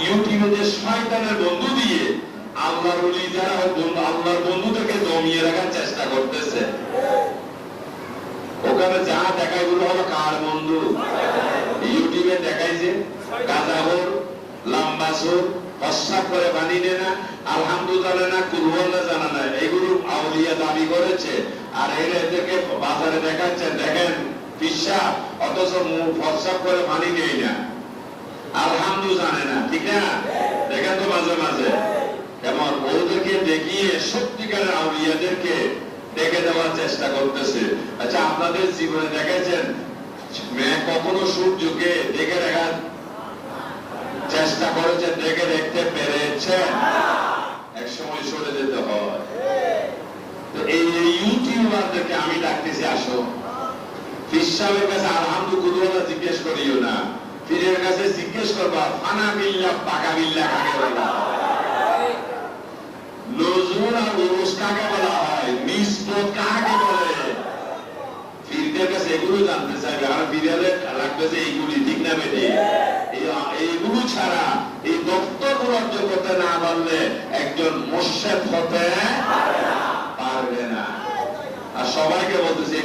ইউটিউবে যে শয়তানের বন্ধু দিয়ে আল্লাহর ওলি যারা আল্লাহর বন্ধুদেরকে দমিয়ে রাখার চেষ্টা করতেছে, ওখানে যা দেখায় এগুলো হলো কার বন্ধু? ইউটিউবে দেখায় যে গাঁজাখোর, লাম্বাসোর, প্রস্রাব করে পানি নেয় না, আলহামদুলিল্লাহ না, কুলহুয়াল্লাহ জানা না, এগুলো আউলিয়া দাবি করেছে। আর এদেরকে বাজারে দেখাচ্ছেন, দেখেন পিসাব, অথচ প্রস্রাব করে পানি নেয় না, আলহামদু জানে না, ঠিক না? দেখেন তো মাঝে মাঝে কেমন ওদেরকে দেখিয়ে সত্যিকারের আউলিয়াদেরকে দেখে দেওয়ার চেষ্টা করতেছে। আচ্ছা, আপনাদের জীবনে দেখেছেন কখনো সূর্যকে দেখে দেখার চেষ্টা করেছেন, দেখে দেখতে পেরেছেন? এক সময় সরে যেতে হয়। তো এই ইউটিউবারদেরকে আমি ডাকতেছি, আসো ফিসাবের কাছে আলহামদুলিল্লাহ জিজ্ঞেস করিও না, পীরের কাছে জিজ্ঞেস করবা ফানা বিল্লাহ পাকা বিল্লাহ কাকে বলা হয়, নজরুল আর উরুস কাকে বলা হয়, নিসবত কাকে বলে। পীরদের কাছে এগুলো জানতে চাইবে, আর পীরের লাগবে যে এইগুলি ঠিক না বেটি। এইগুলো ছাড়া এই দপ্তরগুলো অর্জন করতে না পারলে একজন মুর্শিদ হতে পারবে না। আর সবাইকে বলতেছি